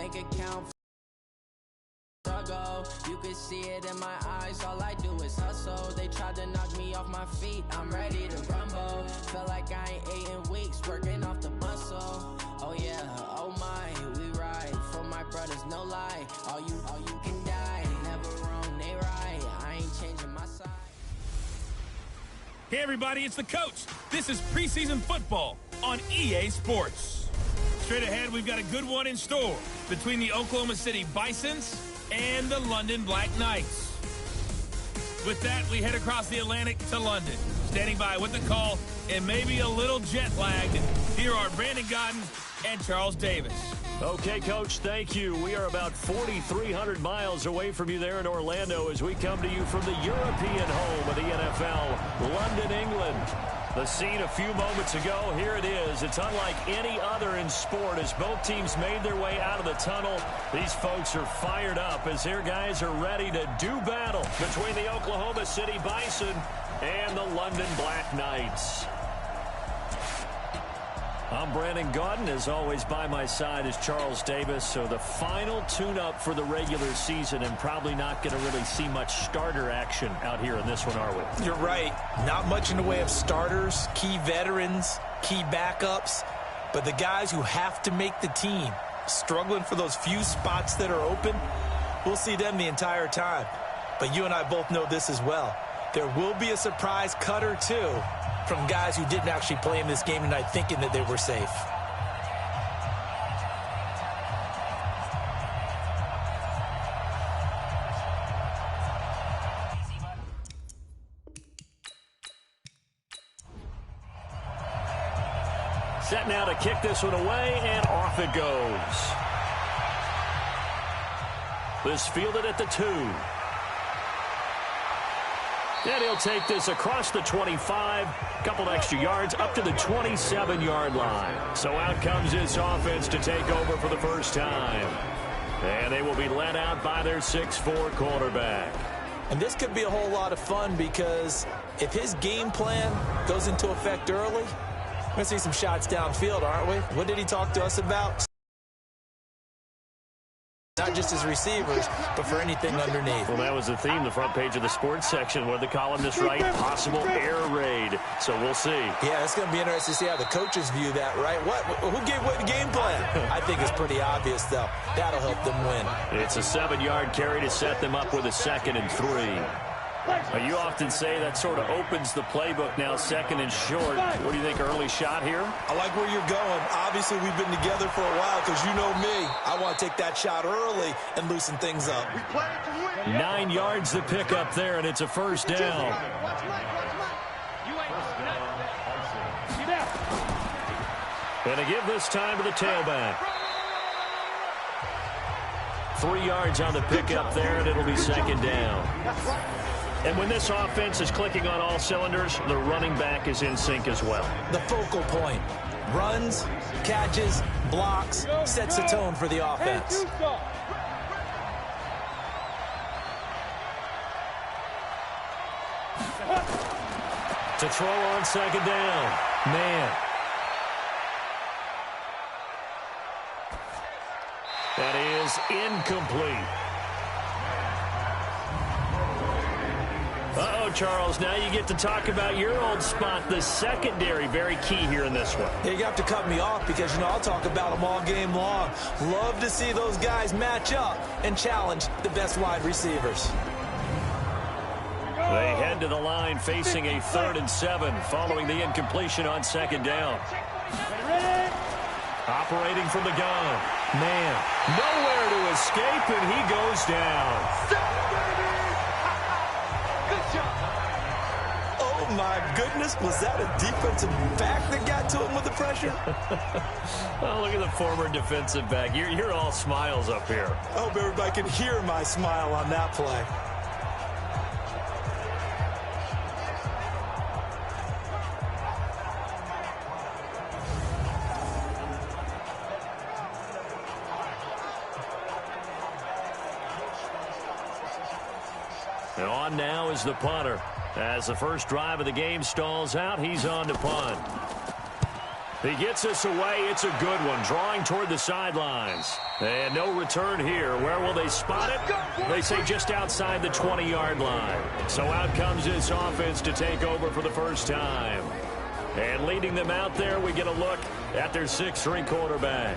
bank account. You can see it in my eyes, all I do is hustle. They tried to knock me off my feet, I'm ready to rumble. Felt like I ain't ate in weeks, working off the muscle. Oh yeah, oh my, we ride for my brothers, no lie. All you can die, never wrong, they right. I ain't changing my side. Hey everybody, it's the coach. This is preseason football on EA Sports. Straight ahead, we've got a good one in store between the Oklahoma City Bisons and the London Black Knights. With that, we head across the Atlantic to London. Standing by with the call and maybe a little jet lagged, here are Brandon Godden and Charles Davis. Okay, Coach, thank you. We are about 4,300 miles away from you there in Orlando as we come to you from the European home of the NFL, London, England. The scene a few moments ago, here it is. It's unlike any other in sport as both teams made their way out of the tunnel. These folks are fired up as their guys are ready to do battle between the Oklahoma City Bison and the London Black Knights. I'm Brandon Godden. As always, by my side is Charles Davis. So the final tune-up for the regular season, and probably not going to really see much starter action out here in this one, are we? You're right. Not much in the way of starters, key veterans, key backups. But the guys who have to make the team, struggling for those few spots that are open, we'll see them the entire time. But you and I both know this as well. There will be a surprise cut or two from guys who didn't actually play in this game tonight thinking that they were safe. Set now to kick this one away, and off it goes. This fielded at the 2. And he'll take this across the 25, a couple extra yards, up to the 27-yard line. So out comes this offense to take over for the first time. And they will be led out by their 6'4" quarterback. And this could be a whole lot of fun because if his game plan goes into effect early, we're going to see some shots downfield, aren't we? What did he talk to us about? Not just as receivers, but for anything underneath. Well, that was the theme, the front page of the sports section, where the columnists write possible air raid. So we'll see. Yeah, it's going to be interesting to see how the coaches view that, right? Who gave away the game plan? I think it's pretty obvious, though. That'll help them win. It's a 7-yard carry to set them up with a 2nd and 3. You often say that sort of opens the playbook now, 2nd and short. What do you think, early shot here? I like where you're going. Obviously, we've been together for a while because you know me. I want to take that shot early and loosen things up. 9 yards to pick up there, and it's a first down. And to give this time to the tailback. 3 yards on the pickup there, and it'll be 2nd down. And when this offense is clicking on all cylinders, the running back is in sync as well. The focal point. Runs, catches, blocks, sets the tone for the offense. To throw on 2nd down. Man. That is incomplete. Uh-oh, Charles, now you get to talk about your old spot, the secondary, very key here in this one. Yeah, you have to cut me off because, you know, I'll talk about them all game long. Love to see those guys match up and challenge the best wide receivers. They head to the line facing a 3rd and 7 following the incompletion on 2nd down. Operating from the gun. Man, nowhere to escape, and he goes down. Oh, my goodness. Was that a defensive back that got to him with the pressure? Oh, look at the former defensive back. You're all smiles up here. I hope everybody can hear my smile on that play. And on now is the punter. As the first drive of the game stalls out, he's on to punt. He gets us away. It's a good one. Drawing toward the sidelines. And no return here. Where will they spot it? They say just outside the 20-yard line. So out comes this offense to take over for the first time. And leading them out there, we get a look at their 6'3" quarterback.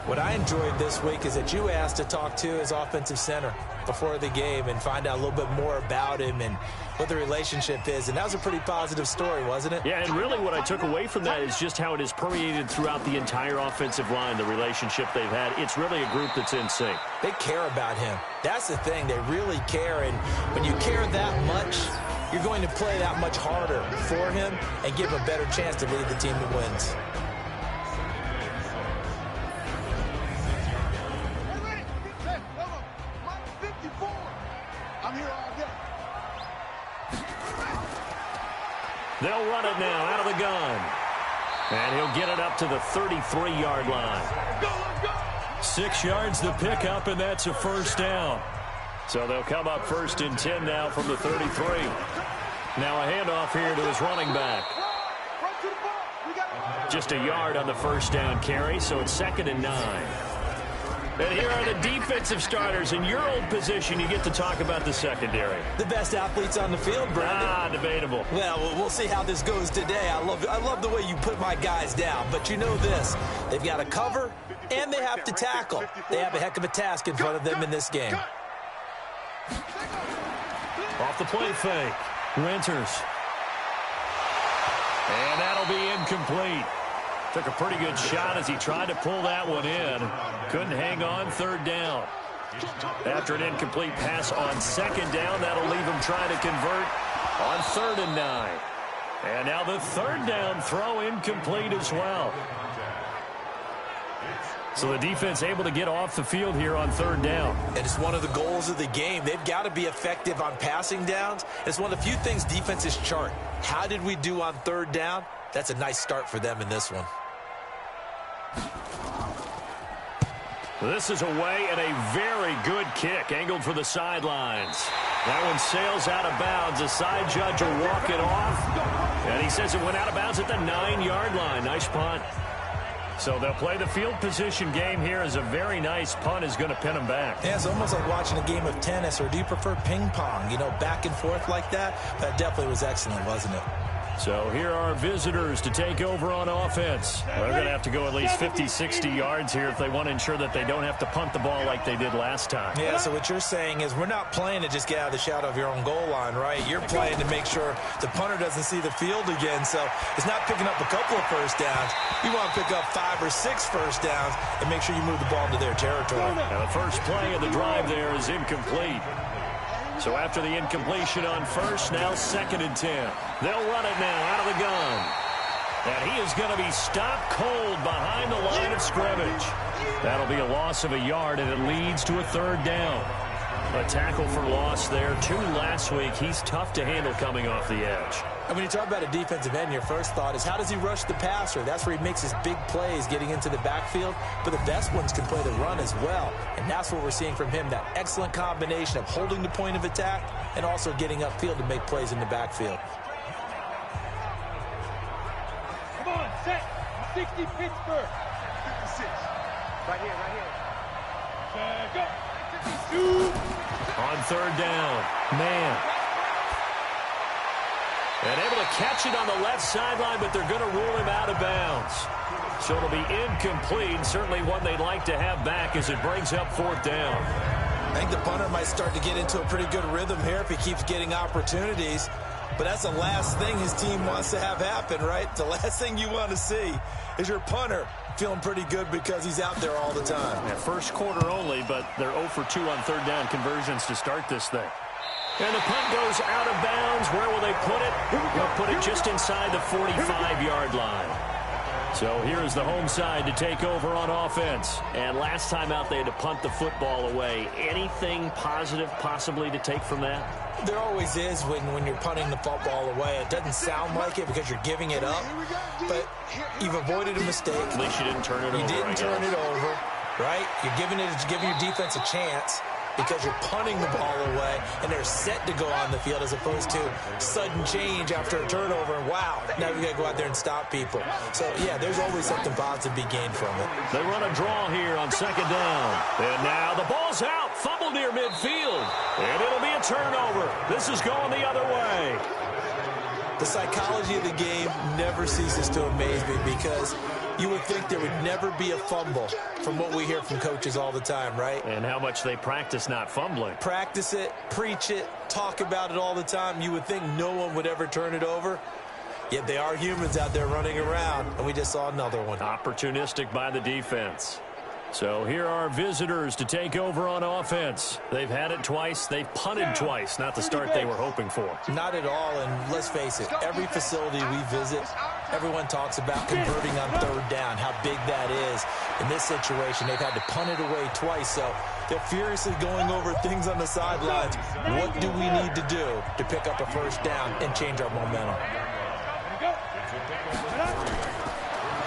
What I enjoyed this week is that you asked to talk to his offensive center before the game and find out a little bit more about him and what the relationship is. And that was a pretty positive story, wasn't it? Yeah, and really what I took away from that is just how it is permeated throughout the entire offensive line, the relationship they've had. It's really a group that's in sync. They care about him. That's the thing. They really care. And when you care that much, you're going to play that much harder for him and give him a better chance to lead the team that wins. They'll run it now out of the gun. And he'll get it up to the 33-yard line. 6 yards the pickup, and that's a first down. So they'll come up 1st and 10 now from the 33. Now a handoff here to his running back. Just a yard on the first down carry, so it's 2nd and 9. And here are the defensive starters. In your old position, you get to talk about the secondary. The best athletes on the field, Brandon. Debatable. Well, we'll see how this goes today. I love the way you put my guys down. But you know this. They've got to cover, and they have to tackle. They have a heck of a task in front of them in this game. Off the play fake. Winters. And that'll be incomplete. Took a pretty good shot as he tried to pull that one in. Couldn't hang on, 3rd down. After an incomplete pass on 2nd down, that'll leave him trying to convert on 3rd and 9. And now the 3rd down throw incomplete as well. So the defense able to get off the field here on 3rd down. And it's one of the goals of the game. They've got to be effective on passing downs. It's one of the few things defenses chart. How did we do on 3rd down? That's a nice start for them in this one. This is away and a very good kick angled for the sidelines. That one sails out of bounds. The side judge will walk it off. And he says it went out of bounds at the 9-yard line. Nice punt. So they'll play the field position game here as a very nice punt is going to pin them back. Yeah, it's almost like watching a game of tennis, or do you prefer ping pong? You know, back and forth like that? That definitely was excellent, wasn't it? So here are visitors to take over on offense. They're going to have to go at least 50, 60 yards here if they want to ensure that they don't have to punt the ball like they did last time. Yeah, so what you're saying is we're not playing to just get out of the shadow of your own goal line, right? You're playing to make sure the punter doesn't see the field again. So it's not picking up a couple of first downs. You want to pick up 5 or 6 first downs and make sure you move the ball into their territory. Now the first play of the drive there is incomplete. So after the incompletion on 1st, now 2nd and 10. They'll run it now out of the gun. And he is going to be stopped cold behind the line of scrimmage. That'll be a loss of a yard, and it leads to a 3rd down. A tackle for loss there. 2 last week. He's tough to handle coming off the edge. And when you talk about a defensive end, your first thought is how does he rush the passer? That's where he makes his big plays getting into the backfield. But the best ones can play the run as well. And that's what we're seeing from him, that excellent combination of holding the point of attack and also getting upfield to make plays in the backfield. Come on, set. 60 Pittsburgh. 56. Right here, right here. Go. 52. On 3rd down, man. And able to catch it on the left sideline, but they're going to rule him out of bounds. So it'll be incomplete. Certainly one they'd like to have back as it brings up 4th down. I think the punter might start to get into a pretty good rhythm here if he keeps getting opportunities. But that's the last thing his team wants to have happen, right? The last thing you want to see is your punter feeling pretty good because he's out there all the time. Yeah, first quarter only, but they're 0 for 2 on 3rd down conversions to start this thing. And the punt goes out of bounds. Where will they put it? They'll put it just inside the 45-yard line. So here's the home side to take over on offense. And last time out, they had to punt the football away. Anything positive possibly to take from that? There always is when you're punting the football away. It doesn't sound like it because you're giving it up, but you've avoided a mistake. At least you didn't turn it over. You didn't turn it over, right? You're giving your defense a chance. because you're punting the ball away and they're set to go on the field as opposed to sudden change after a turnover. And wow, now we got to go out there and stop people. So, yeah, there's always something positive to be gained from it. They run a draw here on second down. And now the ball's out. Fumble near midfield. And it'll be a turnover. This is going the other way. The psychology of the game never ceases to amaze me because you would think there would never be a fumble from what we hear from coaches all the time, right? And how much they practice not fumbling. Practice it, preach it, talk about it all the time. You would think no one would ever turn it over. Yet they are humans out there running around, and we just saw another one. Opportunistic by the defense. So here are visitors to take over on offense. They've had it twice. They've punted twice. Not the start they were hoping for. Not at all, and let's face it, every facility we visit, everyone talks about converting on third down, how big that is. In this situation, they've had to punt it away twice, so they're furiously going over things on the sidelines. What do we need to do to pick up a first down and change our momentum?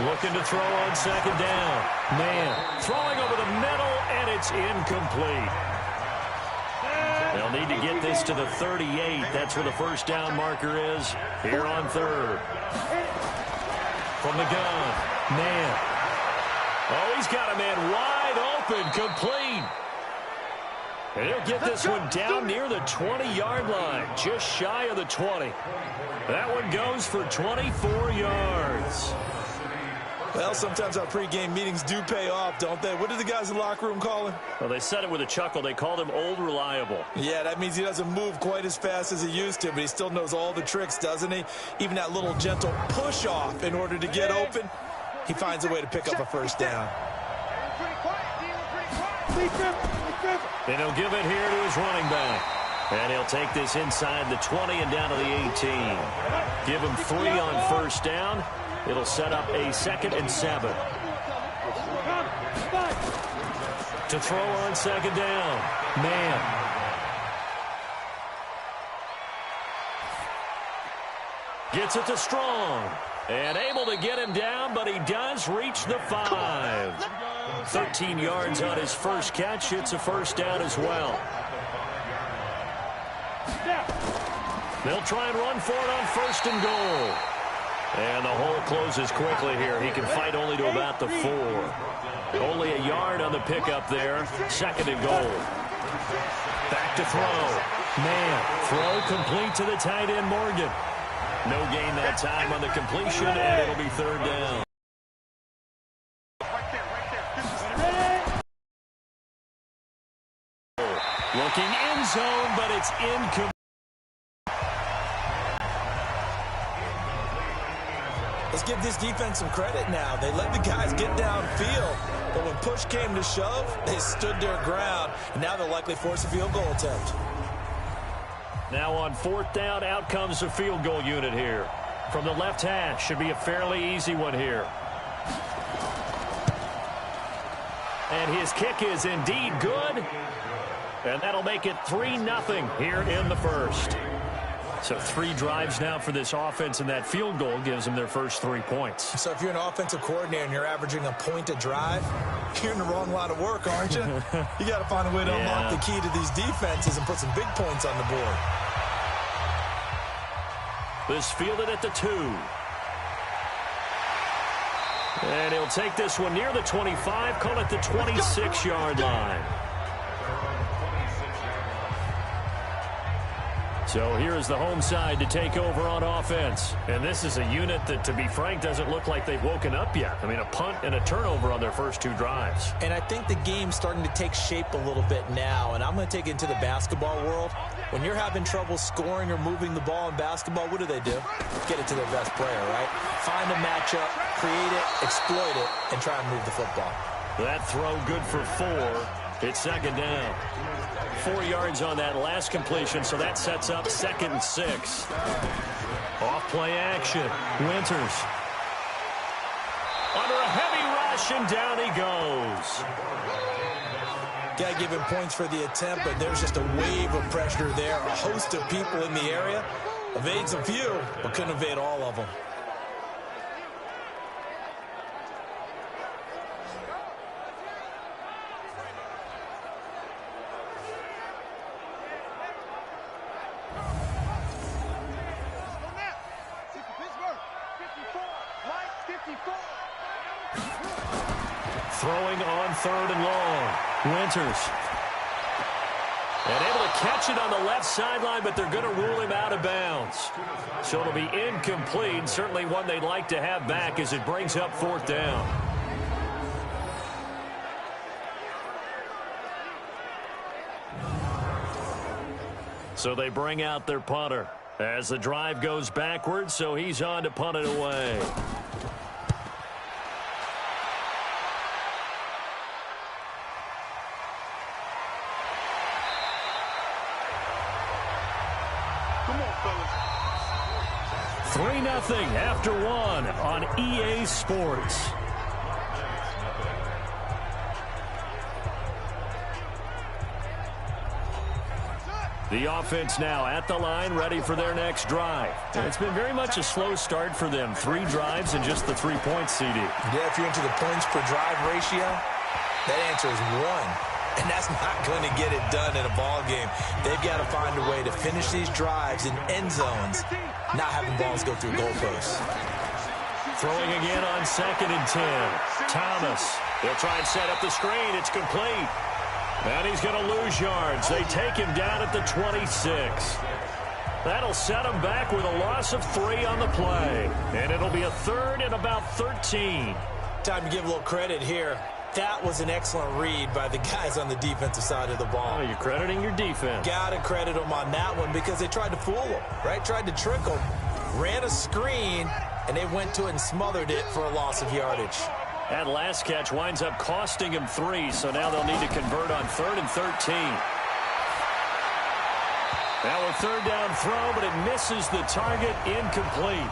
Looking to throw on second down. Man, throwing over the middle, and it's incomplete. They'll need to get this to the 38. That's where the first down marker is here on third. From the gun, man. Oh, he's got a man wide open, complete. And he'll get this one down near the 20-yard line, just shy of the 20. That one goes for 24 yards. Well, sometimes our pregame meetings do pay off, don't they? What do the guys in the locker room call him? Well, they said it with a chuckle. They called him Old Reliable. Yeah, that means he doesn't move quite as fast as he used to, but he still knows all the tricks, doesn't he? Even that little gentle push-off in order to get open, he finds a way to pick up a first down. And he'll give it here to his running back. And he'll take this inside the 20 and down to the 18. Give him 3 on first down. It'll set up a 2nd and 7. To throw on second down. Man. Gets it to Strong. And able to get him down, but he does reach the 5. 13 yards on his first catch. It's a first down as well. They'll try and run for it on first and goal. And the hole closes quickly here. He can fight only to about the 4. Only a yard on the pickup there. 2nd and goal. Back to throw. Man, throw complete to the tight end Morgan. No gain that time on the completion, and it'll be 3rd down. Looking end zone, but it's incomplete. Let's give this defense some credit now. They let the guys get downfield, but when push came to shove, they stood their ground, and now they'll likely force a field goal attempt. Now on 4th down, out comes the field goal unit here. From the left hash, should be a fairly easy one here. And his kick is indeed good. And that'll make it 3-0 here in the first. So 3 drives now for this offense, and that field goal gives them their first 3 points. So if you're an offensive coordinator and you're averaging a point a drive, you're in the wrong line of work, aren't you? You got to find a way to unlock the key to these defenses and put some big points on the board. This fielded at the 2. And he'll take this one near the 25, call it the 26-yard line. So here is the home side to take over on offense. And this is a unit that, to be frank, doesn't look like they've woken up yet. I mean, a punt and a turnover on their first 2 drives. And I think the game's starting to take shape a little bit now. And I'm going to take it into the basketball world. When you're having trouble scoring or moving the ball in basketball, what do? Get it to their best player, right? Find a matchup, create it, exploit it, and try and move the football. That throw good for 4. It's 2nd down. 4 yards on that last completion, so that sets up 2nd and 6. Off play action. Winters. Under a heavy rush, and down he goes. Got to give him points for the attempt, but there's just a wave of pressure there. A host of people in the area. Evades a few, but couldn't evade all of them. Throwing on 3rd and long. Winters. And able to catch it on the left sideline, but they're going to rule him out of bounds. So it'll be incomplete. Certainly one they'd like to have back as it brings up 4th down. So they bring out their punter as the drive goes backwards, so he's on to punt it away. Come on, fellas. 3-0 after 1 on EA Sports. The offense now at the line, ready for their next drive. And it's been very much a slow start for them. 3 drives and just the 3 points, CD. Yeah, if you're into the points per drive ratio, that answer is 1. And that's not going to get it done in a ball game. They've got to find a way to finish these drives in end zones, not having balls go through goalposts. Throwing again on 2nd and 10. Thomas. They'll try and set up the screen. It's complete. And he's going to lose yards. They take him down at the 26. That'll set him back with a loss of 3 on the play. And it'll be a 3rd and about 13. Time to give a little credit here. That was an excellent read by the guys on the defensive side of the ball. Oh, you're crediting your defense. Got to credit them on that one because they tried to fool them, right? Tried to trick them. Ran a screen, and they went to it and smothered it for a loss of yardage. That last catch winds up costing him 3, so now they'll need to convert on 3rd and 13. Now a 3rd down throw, but it misses the target, incomplete.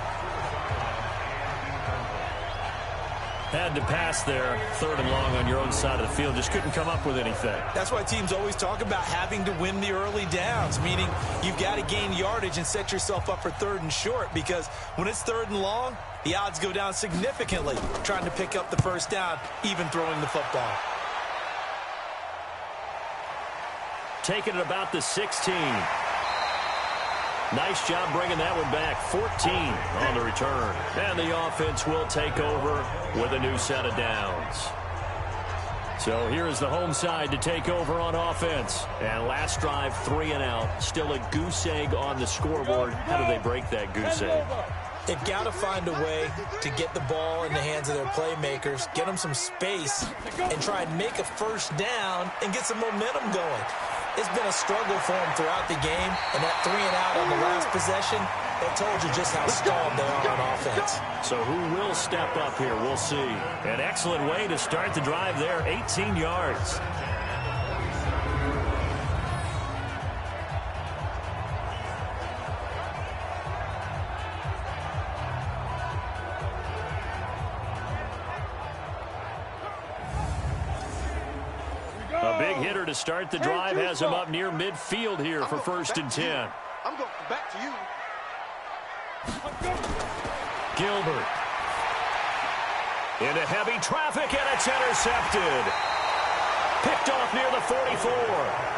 Had to pass there, 3rd and long on your own side of the field. Just couldn't come up with anything. That's why teams always talk about having to win the early downs, meaning you've got to gain yardage and set yourself up for 3rd and short, because when it's 3rd and long, the odds go down significantly trying to pick up the 1st down, even throwing the football. Taking it about the 16. Nice job bringing that one back. 14 on the return. And the offense will take over with a new set of downs. So here is the home side to take over on offense. And last drive, 3 and out. Still a goose egg on the scoreboard. How do they break that goose egg? They've got to find a way to get the ball in the hands of their playmakers, get them some space, and try and make a 1st down and get some momentum going. It's been a struggle for them throughout the game, and that 3 and out on the last possession, that told you just how stalled they are on offense. So who will step up here? We'll see. An excellent way to start the drive there, 18 yards. A big hitter to start the drive has him up near midfield here for 1st and 10. I'm going back to you. Gilbert. Into heavy traffic, and it's intercepted. Picked off near the 44.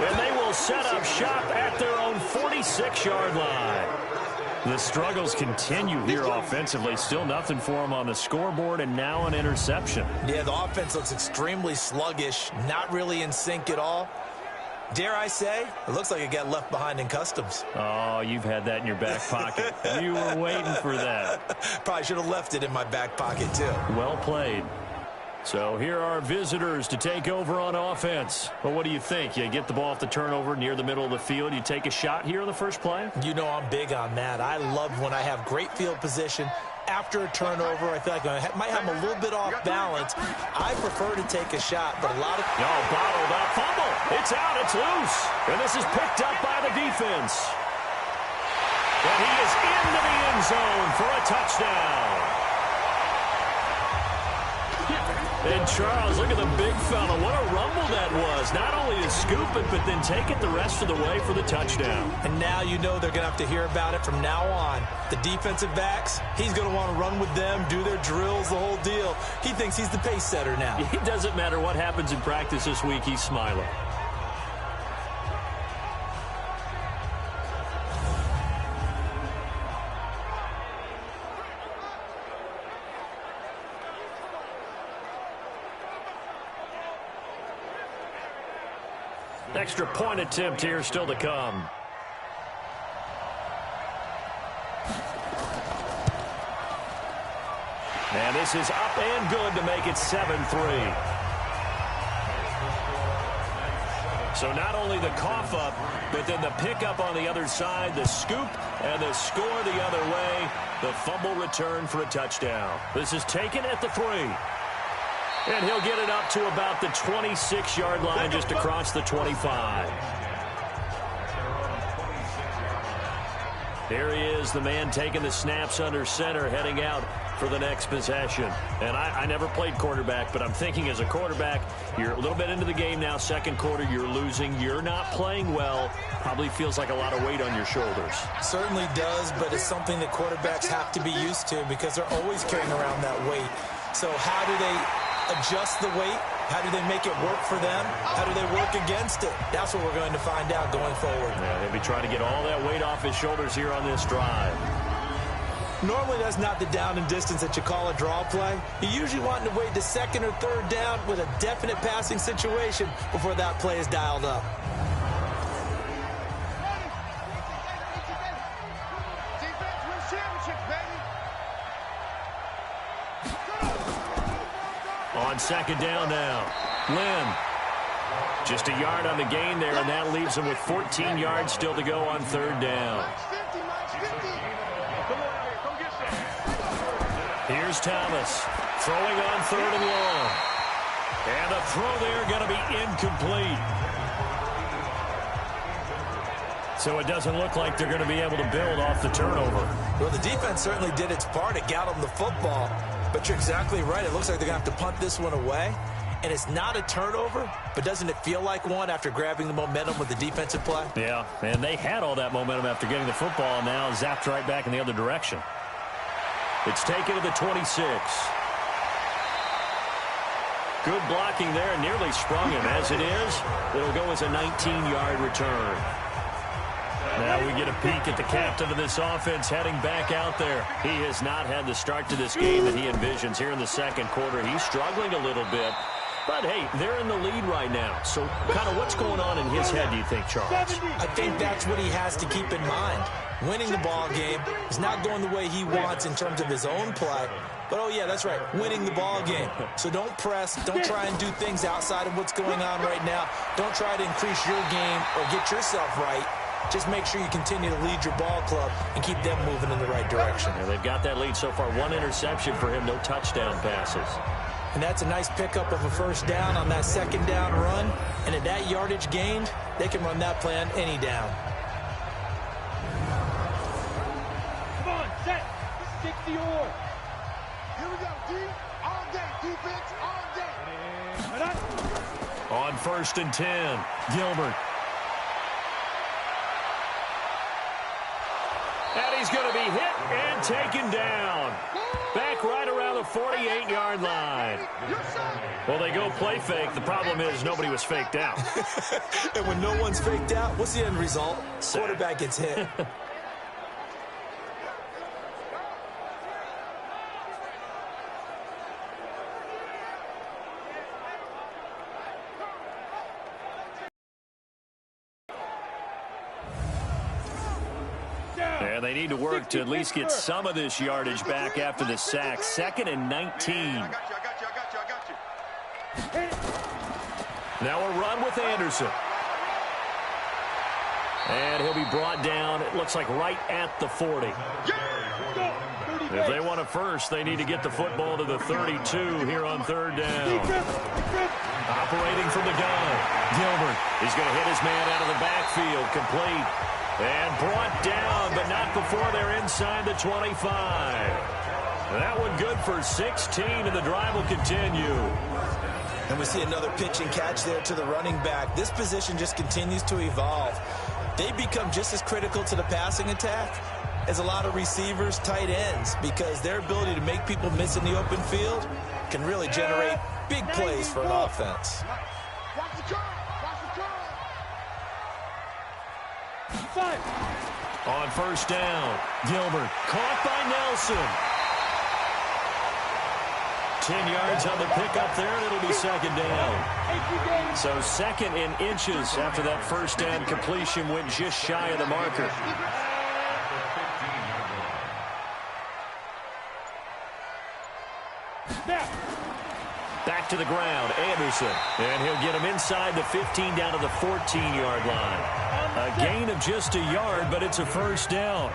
And they will set up shop at their own 46-yard line. The struggles continue here offensively. Still nothing for them on the scoreboard, and now an interception. Yeah, the offense looks extremely sluggish, not really in sync at all. Dare I say, it looks like it got left behind in customs. Oh, you've had that in your back pocket. You were waiting for that. Probably should have left it in my back pocket, too. Well played. So here are visitors to take over on offense. Well, what do you think? You get the ball off the turnover near the middle of the field. You take a shot here on the first play? You know I'm big on that. I love when I have great field position. After a turnover, I feel like I might have them a little bit off balance. I prefer to take a shot, but a lot of... No, bottled up. Fumble. It's out. It's loose. And this is picked up by the defense. And he is into the end zone for a touchdown. And Charles, look at the big fella. What a rumble that was. Not only to scoop it, but then take it the rest of the way for the touchdown. And now you know they're going to have to hear about it from now on. The defensive backs, he's going to want to run with them, do their drills, the whole deal. He thinks he's the pace setter now. It doesn't matter what happens in practice this week. He's smiling. Extra point attempt here still to come. And this is up and good to make it 7-3. So not only the cough up, but then the pickup on the other side, the scoop, and the score the other way. The fumble return for a touchdown. This is taken at the 3. And he'll get it up to about the 26-yard line, just across the 25. Here he is, the man taking the snaps under center, heading out for the next possession. And I never played quarterback, but I'm thinking as a quarterback, you're a little bit into the game now. Second quarter, you're losing. You're not playing well. Probably feels like a lot of weight on your shoulders. Certainly does, but it's something that quarterbacks have to be used to because they're always carrying around that weight. So how do they adjust the weight? How do they make it work for them? How do they work against it? That's what we're going to find out going forward. Yeah, they'll be trying to get all that weight off his shoulders here on this drive. Normally, that's not the down and distance that you call a draw play. You're usually wanting to wait to second or third down with a definite passing situation before that play is dialed up. On second down now, Lynn. Just a yard on the gain there, and that leaves him with 14 yards still to go on third down. Here's Thomas throwing on third and long. And the throw there going to be incomplete. So it doesn't look like they're going to be able to build off the turnover. Well, the defense certainly did its part. It got them the football. But you're exactly right. It looks like they're going to have to punt this one away. And it's not a turnover, but doesn't it feel like one after grabbing the momentum with the defensive play? Yeah, and they had all that momentum after getting the football, and now zapped right back in the other direction. It's taken to the 26. Good blocking there, nearly sprung him. As it is, it'll go as a 19-yard return. Now we get a peek at the captain of this offense heading back out there. He has not had the start to this game that he envisions here in the second quarter. He's struggling a little bit. But, hey, they're in the lead right now. So, kind of what's going on in his head, do you think, Charles? I think that's what he has to keep in mind. Winning the ball game is not going the way he wants in terms of his own play. But, oh, yeah, that's right, winning the ball game. So don't press. Don't try and do things outside of what's going on right now. Don't try to increase your game or get yourself right. Just make sure you continue to lead your ball club and keep them moving in the right direction. Yeah, they've got that lead so far. One interception for him, no touchdown passes. And that's a nice pickup of a first down on that second down run. And at that yardage gained, they can run that play on any down. Come on, set. Stick the oar. Here we go, D. All day. Defense all day. On first and 10, Gilbert. And he's going to be hit and taken down. Back right around the 48-yard line. Well, they go play fake. The problem is nobody was faked out. And when no one's faked out, what's the end result? Quarterback gets hit. And they need to work to at least get some of this yardage back after the sack. Second and 19. I got you. Now a run with Anderson. And he'll be brought down, it looks like right at the 40. If they want a first, they need to get the football to the 32 here on third down. Operating from the gun, Gilbert. He's going to hit his man out of the backfield, complete. And brought down, but not before they're inside the 25. That one good for 16, and the drive will continue. And we see another pitch and catch there to the running back. This position just continues to evolve. They become just as critical to the passing attack as a lot of receivers, tight ends, because their ability to make people miss in the open field can really generate big plays for an offense. Watch the curve. On first down, Gilbert caught by Nelson. 10 yards on the pickup there, and it'll be second down. So second in inches after that first down completion went just shy of the marker. Back to the ground, Anderson. And he'll get him inside the 15 down to the 14-yard line. A gain of just a yard, but it's a first down.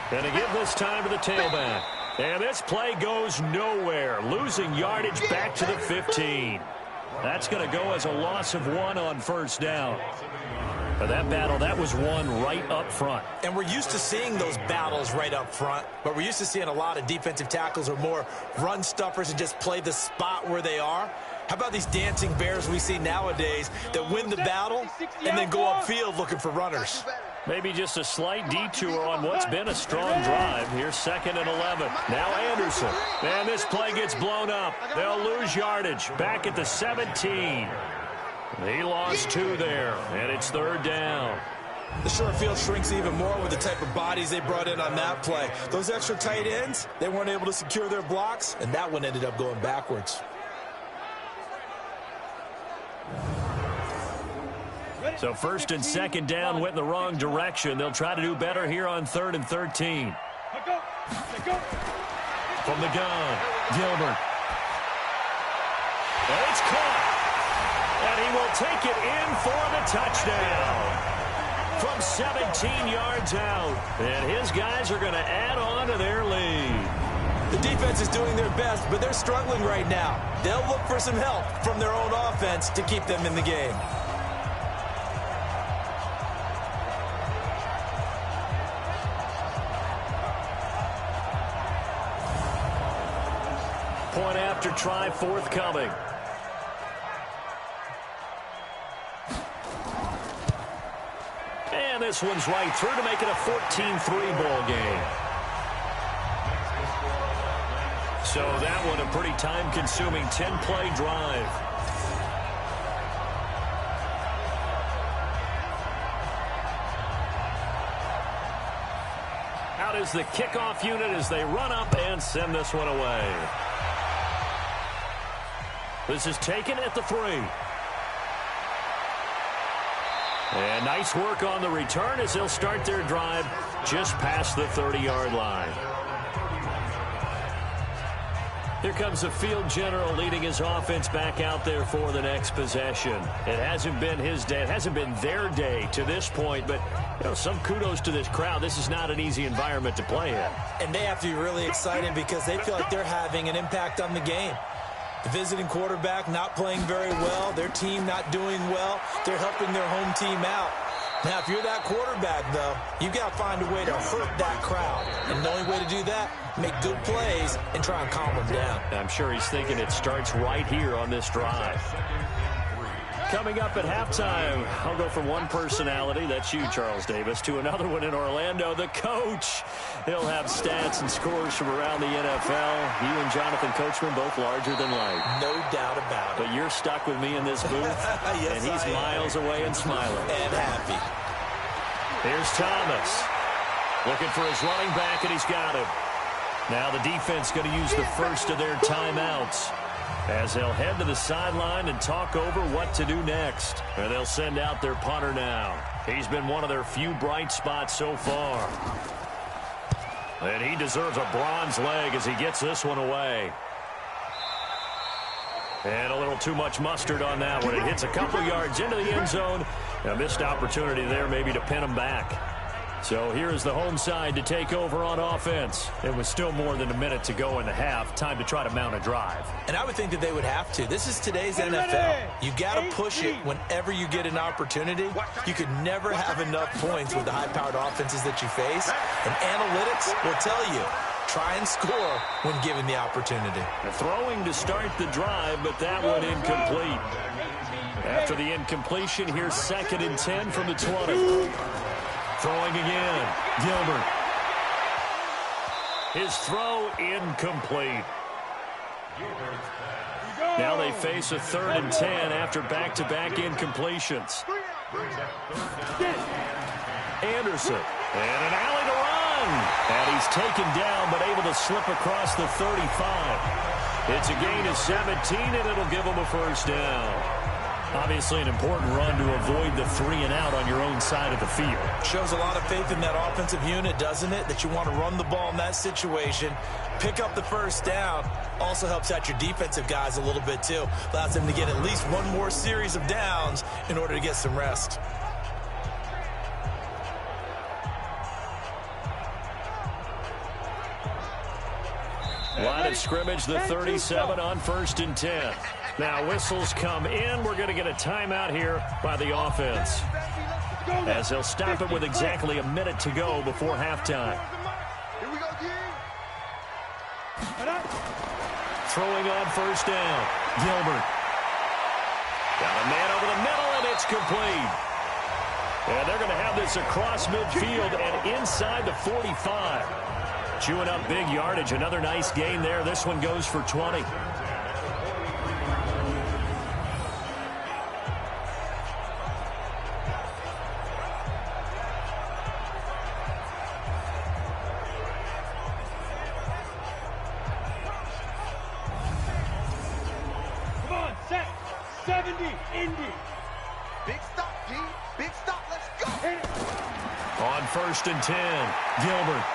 And to give this time to the tailback. And this play goes nowhere. Losing yardage back to the 15. That's going to go as a loss of 1 on first down. But that battle, that was won right up front. And we're used to seeing those battles right up front, but we're used to seeing a lot of defensive tackles or more run stuffers and just play the spot where they are. How about these dancing bears we see nowadays that win the battle and then go upfield looking for runners? Maybe just a slight detour on what's been a strong drive. Here's 2nd and 11. Now Anderson. And this play gets blown up. They'll lose yardage. Back at the 17. He lost 2 there, and it's 3rd down. The short field shrinks even more with the type of bodies they brought in on that play. Those extra tight ends, they weren't able to secure their blocks, and that one ended up going backwards. So 1st and 2nd down went in the wrong direction. They'll try to do better here on 3rd and 13. From the gun, Gilbert. And it's caught. And he will take it in for the touchdown. From 17 yards out. And his guys are going to add on to their lead. The defense is doing their best, but they're struggling right now. They'll look for some help from their own offense to keep them in the game. Point after try forthcoming. And this one's right through to make it a 14-3 ball game. So that one a pretty time-consuming 10-play drive. Out is the kickoff unit as they run up and send this one away. This is taken at the 3. And nice work on the return as they'll start their drive just past the 30-yard line. Here comes the field general leading his offense back out there for the next possession. It hasn't been his day. It hasn't been their day to this point, but some kudos to this crowd. This is not an easy environment to play in. And they have to be really excited because they feel like they're having an impact on the game. The visiting quarterback not playing very well, their team not doing well. They're helping their home team out. Now, if you're that quarterback, though, you got to find a way to hurt that crowd. And the only way to do that, make good plays and try and calm them down. I'm sure he's thinking it starts right here on this drive. Coming up at halftime, I'll go from one personality, that's you, Charles Davis, to another one in Orlando, the coach. He'll have stats and scores from around the NFL. You and Jonathan Coachman both larger than life. No doubt about it. But you're stuck with me in this booth, yes, and he's miles away and smiling. And happy. Here's Thomas. Looking for his running back, and he's got him. Now the defense going to use the first of their timeouts as they'll head to the sideline and talk over what to do next. And they'll send out their punter now. He's been one of their few bright spots so far. And he deserves a bronze leg as he gets this one away. And a little too much mustard on that one. It hits a couple yards into the end zone. A missed opportunity there maybe to pin him back. So here is the home side to take over on offense. It was still more than a minute to go in the half. Time to try to mount a drive. And I would think that they would have to. This is today's NFL. You got to push it whenever you get an opportunity. You could never have enough points with the high-powered offenses that you face. And analytics will tell you, try and score when given the opportunity. Throwing to start the drive, but that one incomplete. After the incompletion, here's 2nd and 10 from the 20. Throwing again, Gilbert. His throw incomplete. Now they face a 3rd and 10 after back-to-back incompletions. Anderson, and an alley to run. run. And he's taken down, but able to slip across the 35. It's a gain of 17, and it'll give him a first down. Obviously an important run to avoid the 3-and-out on your own side of the field. Shows a lot of faith in that offensive unit, doesn't it? That you want to run the ball in that situation, pick up the first down. Also helps out your defensive guys a little bit, too. Allows them to get at least one more series of downs in order to get some rest. Line of scrimmage, the 37 on 1st and 10. Now whistles come in. We're going to get a timeout here by the offense, as they'll stop it with exactly a minute to go before halftime. Throwing on 1st down, Gilbert. Got a man over the middle, and it's complete. And they're going to have this across midfield and inside the 45. Chewing up big yardage. Another nice gain there. This one goes for 20. Come on, set. 70, Indy. Big stop, G. Big stop. Let's go. On 1st and 10, Gilbert.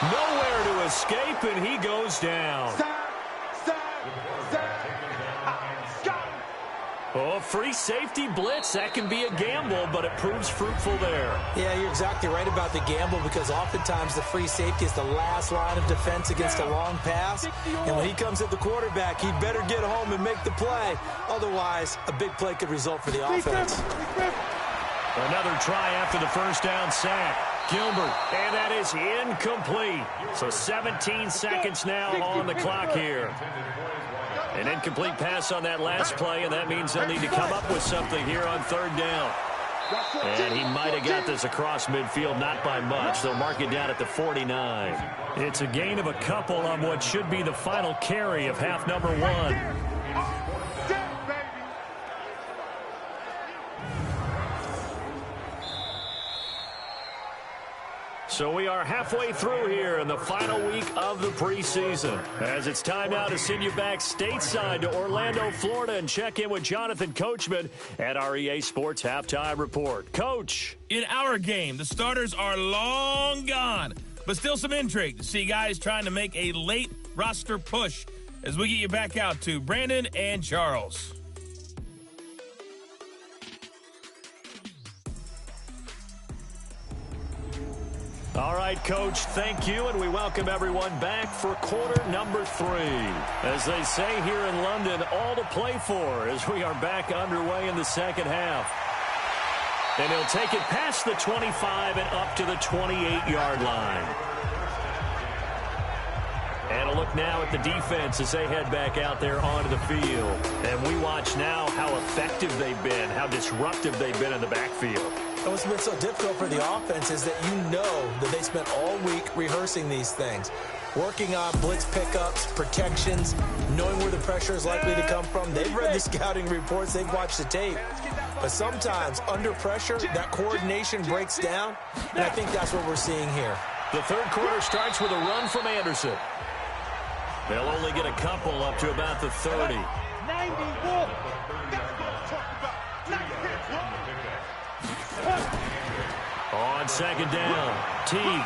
Nowhere to escape, and he goes down. Oh, free safety blitz. That can be a gamble, but it proves fruitful there. Yeah, you're exactly right about the gamble, because oftentimes the free safety is the last line of defense against a long pass. And when he comes at the quarterback, he'd better get home and make the play. Otherwise, a big play could result for the offense. Another try after the first down sack. Gilbert, and that is incomplete. So 17 seconds now on the clock here. An incomplete pass on that last play, and that means they'll need to come up with something here on 3rd down. And he might have got this across midfield, not by much. They'll mark it down at the 49. It's a gain of a couple on what should be the final carry of half number 1. So we are halfway through here in the final week of the preseason, as it's time now to send you back stateside to Orlando, Florida, and check in with Jonathan Coachman at our EA Sports Halftime Report. Coach. In our game, the starters are long gone, but still some intrigue to see guys trying to make a late roster push as we get you back out to Brandon and Charles. All right, Coach, thank you, and we welcome everyone back for quarter number 3. As they say here in London, all to play for as we are back underway in the second half. And he'll take it past the 25 and up to the 28-yard line. And a look now at the defense as they head back out there onto the field. And we watch now how effective they've been, how disruptive they've been in the backfield. And what's been so difficult for the offense is that you know that they spent all week rehearsing these things, working on blitz pickups, protections, knowing where the pressure is likely to come from. They've read the scouting reports. They've watched the tape. But sometimes, under pressure, that coordination breaks down, and I think that's what we're seeing here. The third quarter starts with a run from Anderson. They'll only get a couple up to about the 30. 91. On 2nd down, Teague.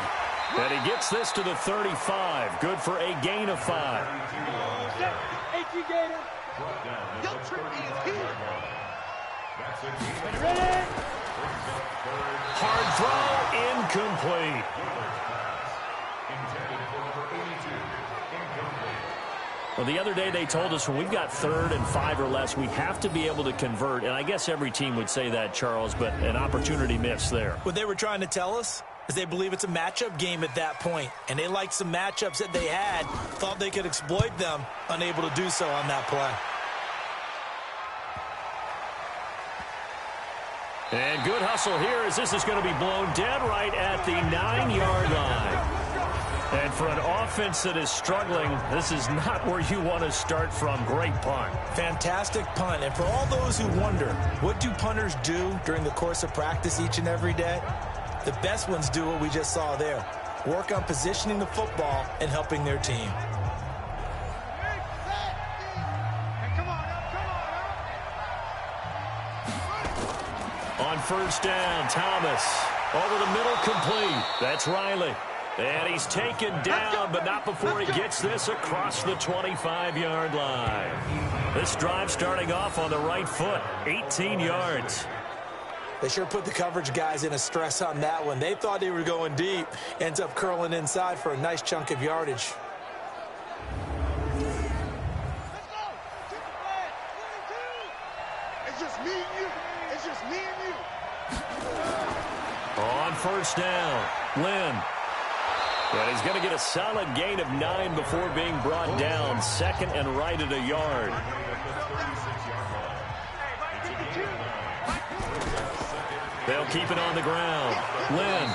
And he gets this to the 35. Good for a gain of 5. Hard throw, incomplete. Well, the other day they told us when we've got 3rd and 5 or less, we have to be able to convert. And I guess every team would say that, Charles, but an opportunity missed there. What they were trying to tell us is they believe it's a matchup game at that point. And they liked some matchups that they had, thought they could exploit them, unable to do so on that play. And good hustle here as this is going to be blown dead right at the 9-yard line. And for an offense that is struggling, this is not where you want to start from. Great punt. Fantastic punt. And for all those who wonder, what do punters do during the course of practice each and every day? The best ones do what we just saw there. work on positioning the football and helping their team. On first down, Thomas. Over the middle, complete. That's Riley. And he's taken down, but not before he gets this across the 25-yard line. This drive starting off on the right foot, 18 yards. They sure put the coverage guys in a stress on that one. They thought they were going deep. Ends up curling inside for a nice chunk of yardage. It's just me and you. It's just me and you. On first down, Lynn. And he's going to get a solid gain of 9 before being brought down. Second and right at a yard. They'll keep it on the ground. Lynn.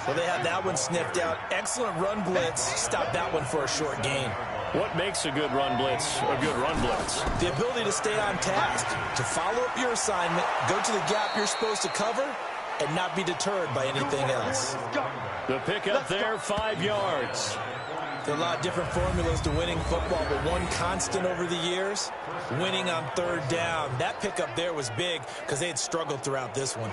Well, they had that one sniffed out. Excellent run blitz. Stop that one for a short gain. What makes a good run blitz a good run blitz? The ability to stay on task, to follow up your assignment, go to the gap you're supposed to cover, and not be deterred by anything else. The pickup there, 5 yards. There are a lot of different formulas to winning football, but one constant over the years, winning on third down. That pickup there was big because they had struggled throughout this one.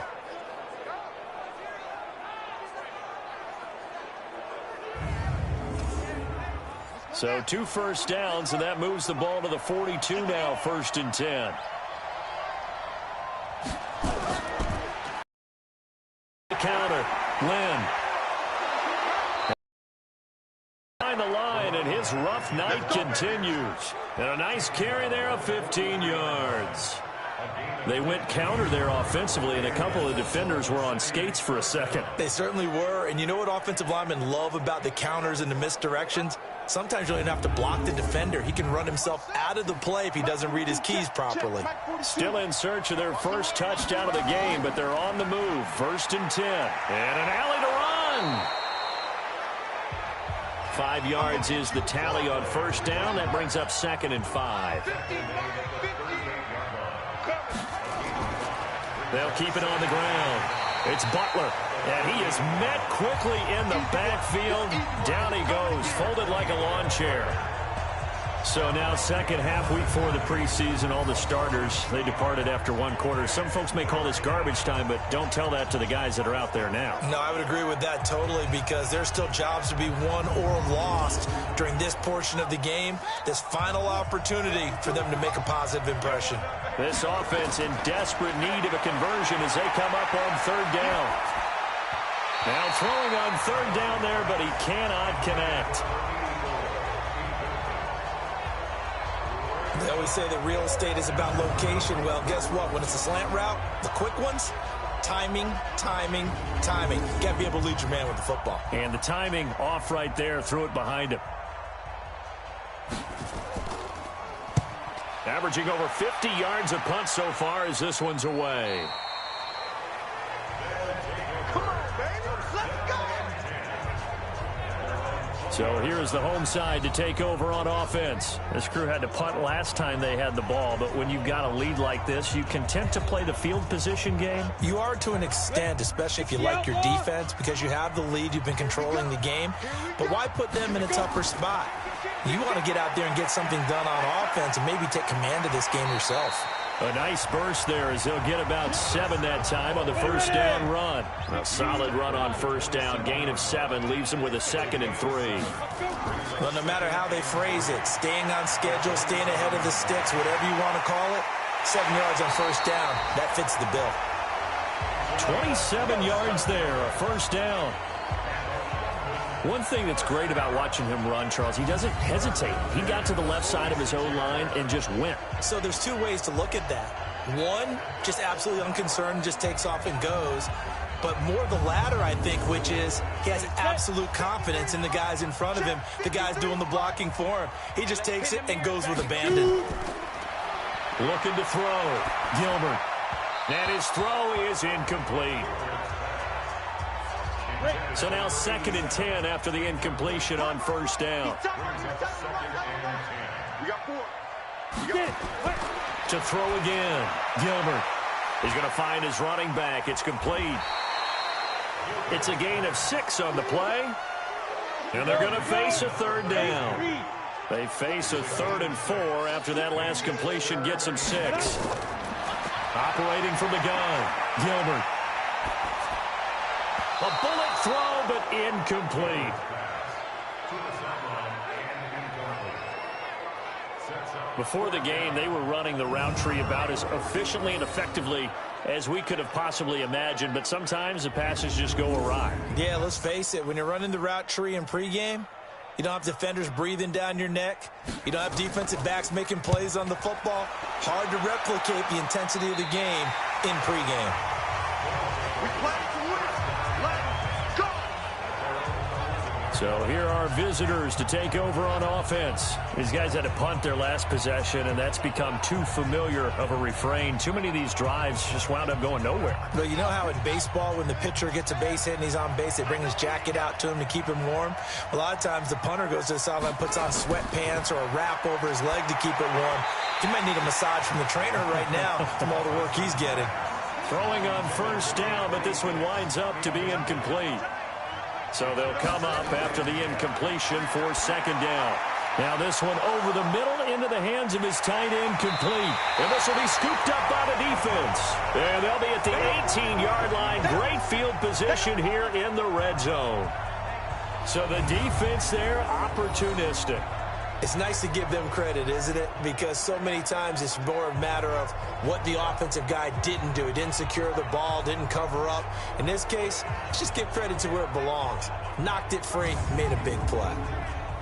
So 2 first downs, and that moves the ball to the 42 now, 1st and 10. Counter, Lynn. Behind the line, and his rough night continues. And a nice carry there of 15 yards. They went counter there offensively, and a couple of defenders were on skates for a second. They certainly were, and you know what offensive linemen love about the counters and the misdirections? Sometimes you don't even have to block the defender. He can run himself out of the play if he doesn't read his keys properly. Still in search of their first touchdown of the game, but they're on the move. 1st and 10. And an alley to run. 5 yards is the tally on first down. That brings up 2nd and 5. They'll keep it on the ground. It's Butler. And he is met quickly in the backfield. Down he goes, folded like a lawn chair. So now second half, week 4 of the preseason, all the starters, they departed after 1 quarter. Some folks may call this garbage time, but don't tell that to the guys that are out there now. No, I would agree with that totally because there's still jobs to be won or lost during this portion of the game. This final opportunity for them to make a positive impression. This offense in desperate need of a conversion as they come up on 3rd down. Now throwing on 3rd down there, but he cannot connect. They always say that real estate is about location. Well, guess what? When it's a slant route, the quick ones, timing, timing, timing. You got to be able to lead your man with the football. And the timing off right there, threw it behind him. Averaging over 50 yards a punt so far as this one's away. So here is the home side to take over on offense. This crew had to punt last time they had the ball, but when you've got a lead like this, you content to play the field position game? You are to an extent, especially if you like your defense, because you have the lead, you've been controlling the game. But why put them in a tougher spot? You want to get out there and get something done on offense and maybe take command of this game yourself. A nice burst there as he'll get about 7 that time on the first down run. A solid run on first down. Gain of 7 leaves him with a 2nd and 3. Well, no matter how they phrase it, staying on schedule, staying ahead of the sticks, whatever you want to call it, 7 yards on first down, that fits the bill. 27 yards there, a first down. One thing that's great about watching him run, Charles, he doesn't hesitate. He got to the left side of his own line and just went. So there's 2 ways to look at that. One, just absolutely unconcerned, just takes off and goes. But more the latter, I think, which is he has absolute confidence in the guys in front of him, the guys doing the blocking for him. He just takes it and goes with abandon. Looking to throw. Gilbert. And his throw is incomplete. So now 2nd and 10 after the incompletion on first down. To throw again. Gilbert. He's going to find his running back. It's complete. It's a gain of 6 on the play. And they're going to face a third down. They face a 3rd and 4 after that last completion gets them 6. Operating from the gun, Gilbert. A bullet throw, but incomplete. Before the game, they were running the route tree about as efficiently and effectively as we could have possibly imagined, but sometimes the passes just go awry. Yeah, let's face it. When you're running the route tree in pregame, you don't have defenders breathing down your neck. You don't have defensive backs making plays on the football. Hard to replicate the intensity of the game in pregame. We play to win. Let's go. So here are visitors to take over on offense. These guys had to punt their last possession, and that's become too familiar of a refrain. Too many of these drives just wound up going nowhere. But you know how in baseball, when the pitcher gets a base hit and he's on base, they bring his jacket out to him to keep him warm? A lot of times the punter goes to the sideline, puts on sweatpants or a wrap over his leg to keep it warm. He might need a massage from the trainer right now from all the work he's getting. Throwing on first down, but this one winds up to be incomplete. So they'll come up after the incompletion for second down. Now this one over the middle into the hands of his tight end, complete. And this will be scooped up by the defense. And they'll be at the 18-yard line. Great field position here in the red zone. So the defense there, opportunistic. It's nice to give them credit, isn't it? Because so many times it's more a matter of what the offensive guy didn't do. He didn't secure the ball, didn't cover up. In this case, let's just give credit to where it belongs. Knocked it free, made a big play.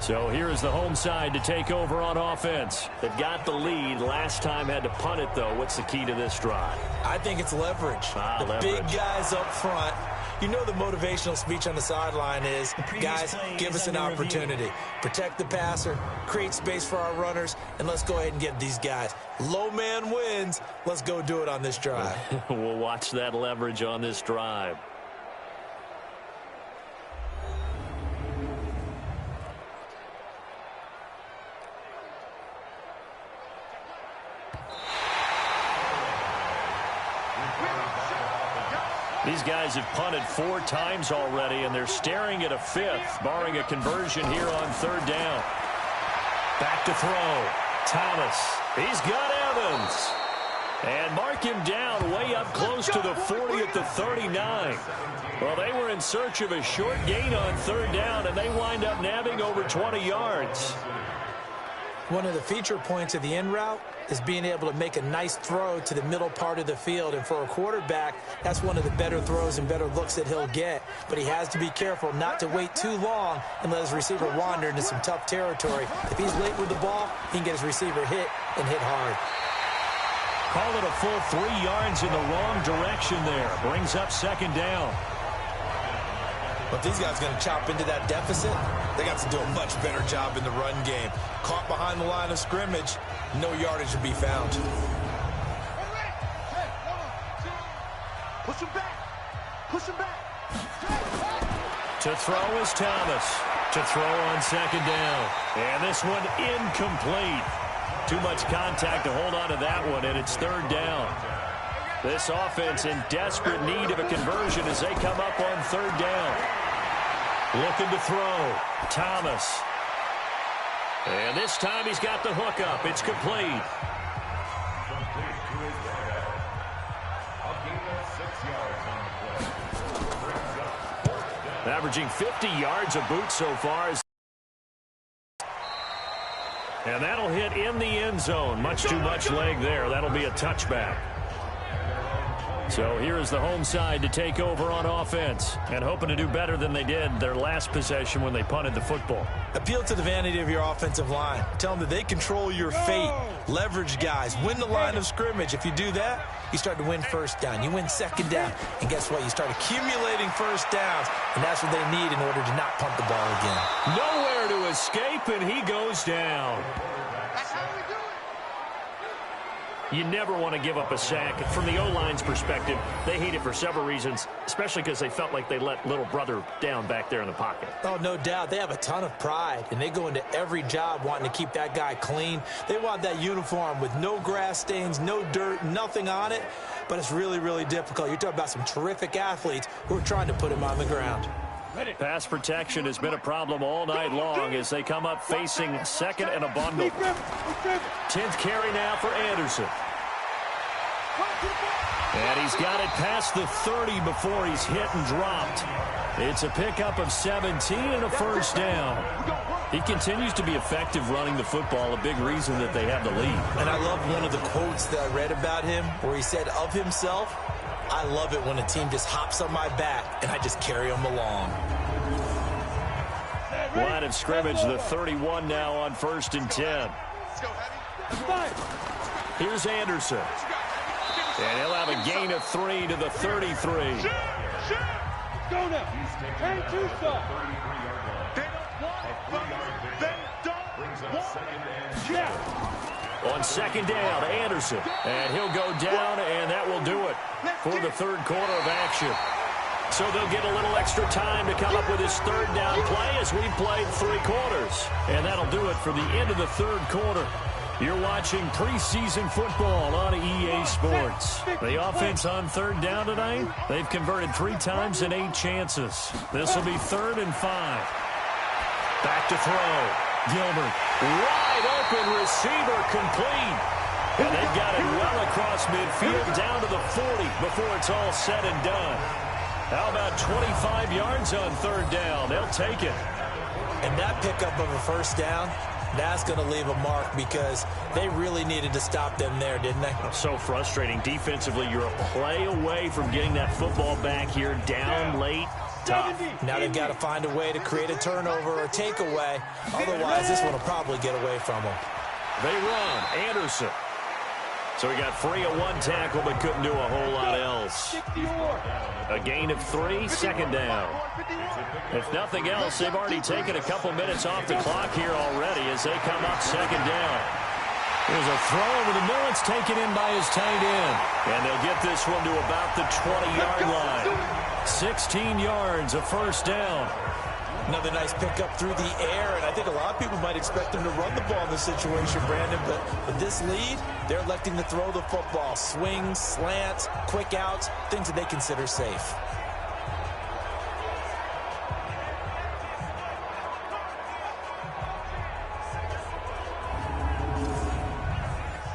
So here is the home side to take over on offense. They've got the lead. Last time had to punt it, though. What's the key to this drive? I think it's leverage. Leverage. Big guys up front. You know the motivational speech on the sideline is, guys, give us an opportunity. Protect the passer, create space for our runners, and let's go ahead and get these guys. Low man wins. Let's go do it on this drive. We'll watch that leverage on this drive. These guys have punted 4 times already, and they're staring at a 5th, barring a conversion here on third down. Back to throw. Thomas. He's got Evans. And mark him down way up close to the 40 at the 39. Well, they were in search of a short gain on third down, and they wind up nabbing over 20 yards. One of the feature points of the in route is being able to make a nice throw to the middle part of the field. And for a quarterback, that's one of the better throws and better looks that he'll get. But he has to be careful not to wait too long and let his receiver wander into some tough territory. If he's late with the ball, he can get his receiver hit and hit hard. Call it a full 3 yards in the wrong direction there. Brings up second down. But these guys are going to chop into that deficit. They got to do a much better job in the run game. Caught behind the line of scrimmage, no yardage to be found. Push him back. Push him back. To throw is Thomas. To throw on second down. And this one incomplete. Too much contact to hold on to that one, and it's third down. This offense in desperate need of a conversion as they come up on third down. Looking to throw. Thomas. And this time he's got the hook up. It's complete. Averaging 50 yards a boot so far. And that'll hit in the end zone. Much too much leg there. That'll be a touchback. So here is the home side to take over on offense and hoping to do better than they did their last possession when they punted the football. Appeal to the vanity of your offensive line. Tell them that they control your fate. Leverage guys. Win the line of scrimmage. If you do that, you start to win first down. You win second down. And guess what? You start accumulating first downs. And that's what they need in order to not punt the ball again. Nowhere to escape, and he goes down. That's how we do it. You never want to give up a sack. From the O-line's perspective, they hate it for several reasons, especially because they felt like they let little brother down back there in the pocket. Oh, no doubt. They have a ton of pride, and they go into every job wanting to keep that guy clean. They want that uniform with no grass stains, no dirt, nothing on it, but it's really, really difficult. You're talking about some terrific athletes who are trying to put him on the ground. Pass protection has been a problem all night long as they come up facing second and a bundle. 10th carry now for Anderson. And he's got it past the 30 before he's hit and dropped. It's a pickup of 17 and a first down. He continues to be effective running the football, a big reason that they have the lead. And I love one of the quotes that I read about him where he said of himself, I love it when a team just hops on my back and I just carry them along. Line of scrimmage, the 31 now on 1st and 10. Here's Anderson. And he'll have a gain of 3 to the 33. Go now. Hang two stop. They don't want. Yeah. On second down, Anderson. And he'll go down, and that will do it for the third quarter of action. So they'll get a little extra time to come up with his third down play as we've played 3 quarters. And that'll do it for the end of the third quarter. You're watching preseason football on EA Sports. The offense on third down tonight, they've converted 3 times and 8 chances. This will be 3rd and 5. Back to throw. Gilbert. Wide open receiver complete. And they've got it well across midfield down to the 40 before it's all said and done. How about 25 yards on third down? They'll take it. And that pickup of a first down, that's going to leave a mark because they really needed to stop them there, didn't they? So frustrating. Defensively, you're a play away from getting that football back here down late. Tough. Now they've got to find a way to create a turnover or takeaway. Otherwise, this one will probably get away from them. They run. Anderson. So he got free of 1 tackle but couldn't do a whole lot else. A gain of 3, second down. If nothing else, they've already taken a couple minutes off the clock here already as they come up second down. There's a throw over the middle. It's taken in by his tight end. And they'll get this one to about the 20-yard line. 16 yards, a first down. Another nice pickup through the air, and I think a lot of people might expect them to run the ball in this situation, Brandon, but with this lead, they're electing to throw the football. Swings, slants, quick outs, things that they consider safe.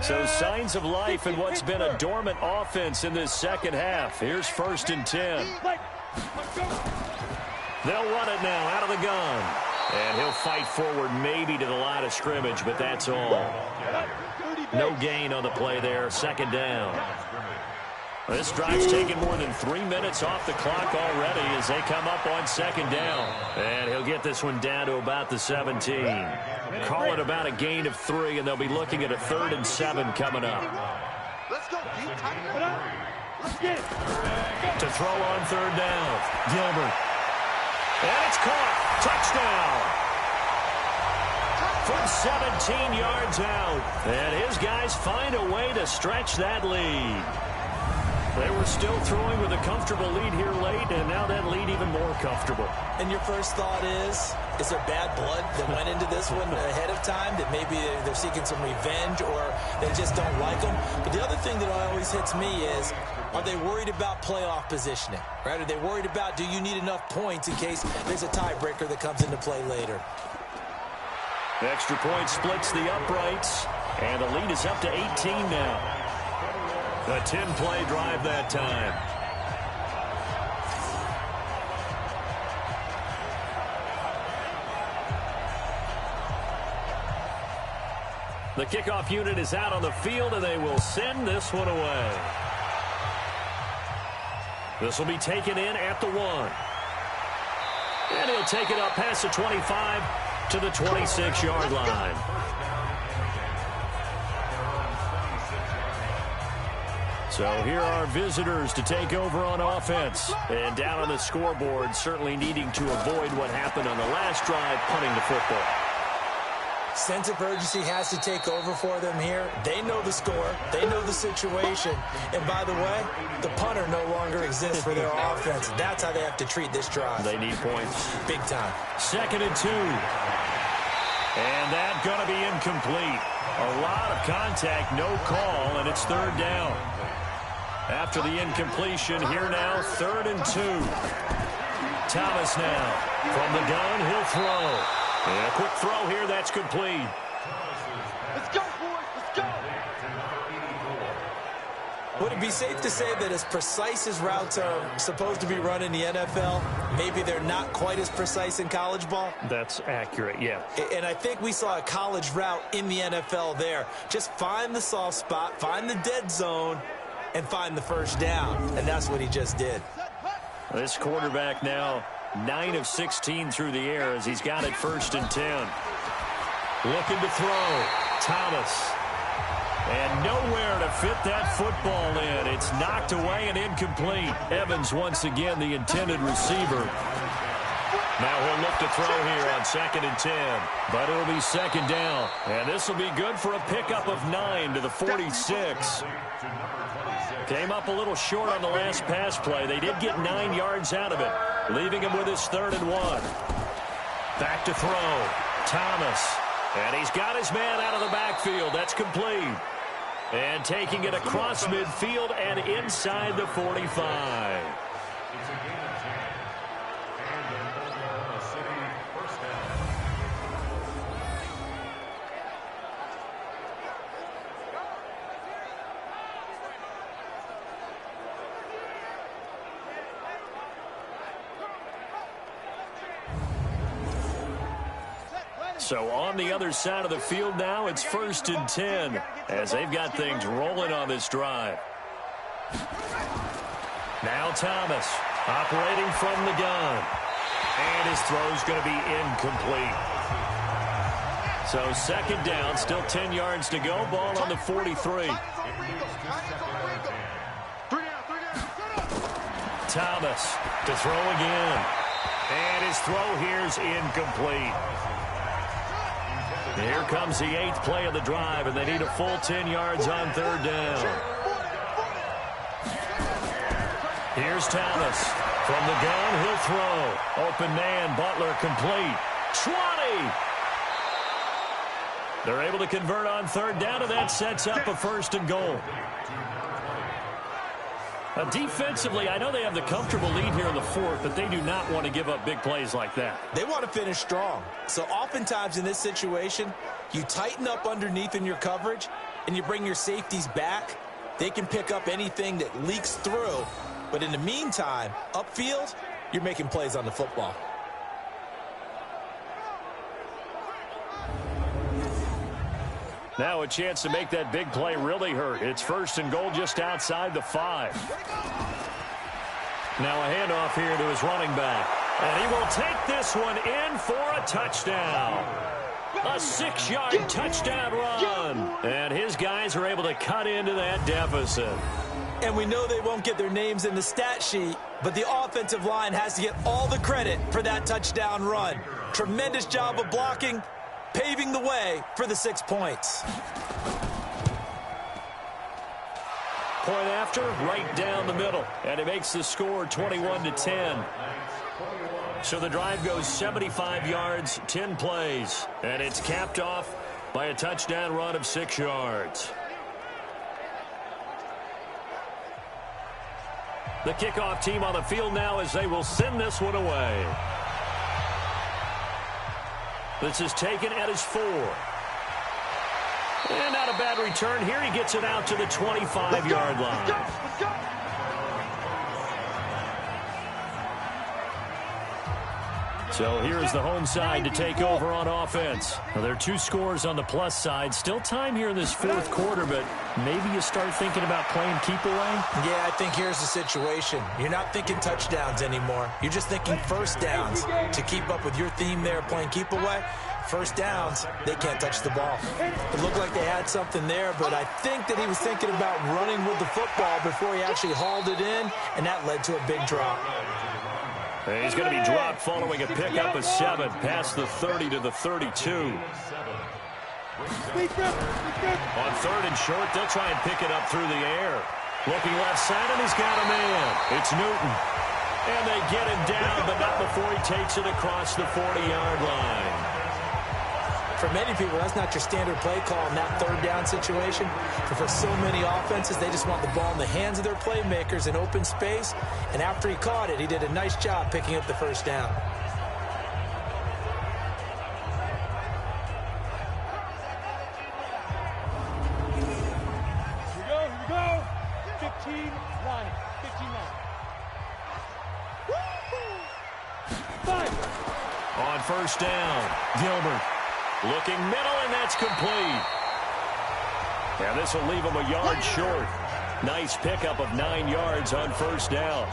So signs of life in what's been a dormant offense in this second half. Here's 1st and 10. They'll run it now out of the gun. And he'll fight forward maybe to the line of scrimmage, but that's all. No gain on the play there. Second down. This drive's taken more than 3 minutes off the clock already as they come up on second down. And he'll get this one down to about the 17. Call it about a gain of 3, and they'll be looking at a 3rd and 7 coming up. Let's go. Let's get it. To throw on third down. Gilbert. And it's caught. Touchdown. From 17 yards out. And his guys find a way to stretch that lead. They were still throwing with a comfortable lead here late, and now that lead even more comfortable. And your first thought is there bad blood that went into this one ahead of time, that maybe they're seeking some revenge or they just don't like them? But the other thing that always hits me is, are they worried about playoff positioning? Right? Are they worried about, do you need enough points in case there's a tiebreaker that comes into play later? The extra point splits the uprights, and the lead is up to 18 now. A 10-play drive that time. The kickoff unit is out on the field, and they will send this one away. This will be taken in at the 1. And he'll take it up past the 25 to the 26-yard line. So here are visitors to take over on offense. And down on the scoreboard, certainly needing to avoid what happened on the last drive, punting the football. Sense of urgency has to take over for them here. They know the score. They know the situation. And by the way, the punter no longer exists for their offense. That's how they have to treat this drive. They need points. Big time. 2nd and 2. And that's going to be incomplete. A lot of contact, no call, and it's 3rd down. After the incompletion, here now, 3rd and 2. Thomas now from the gun, he'll throw. And a quick throw here, that's complete. Let's go, boys. Let's go. Would it be safe to say that as precise as routes are supposed to be run in the NFL, maybe they're not quite as precise in college ball? That's accurate, yeah. And I think we saw a college route in the NFL there. Just find the soft spot, find the dead zone, and find the first down. And that's what he just did. This quarterback now 9 of 16 through the air as he's got it 1st and 10. Looking to throw. Thomas. And nowhere to fit that football in. It's knocked away and incomplete. Evans once again the intended receiver. Now he'll look to throw here on 2nd and 10. But it'll be 2nd down. And this will be good for a pickup of 9 to the 46. Came up a little short on the last pass play. They did get 9 yards out of it, leaving him with his 3rd and 1. Back to throw. Thomas. And he's got his man out of the backfield. That's complete. And taking it across midfield and inside the 45. So on the other side of the field now, it's 1st and 10 as they've got things rolling on this drive. Now Thomas operating from the gun. And his throw's going to be incomplete. So 2nd down, still 10 yards to go. Ball on the 43. Thomas to throw again. And his throw here's incomplete. Here comes the 8th play of the drive, and they need a full 10 yards on 3rd down. Here's Thomas. From the gun, he'll throw. Open man, Butler complete. 20! They're able to convert on 3rd down, and that sets up a 1st and goal. Defensively, I know they have the comfortable lead here in the 4th, but they do not want to give up big plays like that. They want to finish strong. So oftentimes in this situation, you tighten up underneath in your coverage, and you bring your safeties back. They can pick up anything that leaks through. But in the meantime, upfield, you're making plays on the football. Now a chance to make that big play really hurt. It's 1st and goal just outside the 5. Now a handoff here to his running back. And he will take this one in for a touchdown. A 6-yard touchdown run. And his guys are able to cut into that deficit. And we know they won't get their names in the stat sheet, but the offensive line has to get all the credit for that touchdown run. Tremendous job of blocking, paving the way for the 6 points. Point after, right down the middle. And it makes the score 21-10. So the drive goes 75 yards, 10 plays. And it's capped off by a touchdown run of 6 yards. The kickoff team on the field now as they will send this one away. This is taken at his 4. And not a bad return here. He gets it out to the 25-yard line. Let's go. So here's the home side to take over on offense. Well, there are 2 scores on the plus side. Still time here in this 4th quarter, but maybe you start thinking about playing keep away? Yeah, I think here's the situation. You're not thinking touchdowns anymore. You're just thinking first downs. To keep up with your theme there, playing keep away, first downs, they can't touch the ball. It looked like they had something there, but I think that he was thinking about running with the football before he actually hauled it in, and that led to a big drop. And he's going to be dropped following a pickup of 7 past the 30 to the 32. On 3rd and short, they'll try and pick it up through the air. Looking left side, and he's got a man. It's Newton. And they get him down, but not before he takes it across the 40-yard line. For many people, that's not your standard play call in that 3rd down situation. But for so many offenses, they just want the ball in the hands of their playmakers in open space. And after he caught it, he did a nice job picking up the 1st down. Here we go. 15-9. 15-9. On 1st down, Gilbert. Looking middle, and that's complete. And this will leave him a yard short. Nice pickup of 9 yards on 1st down.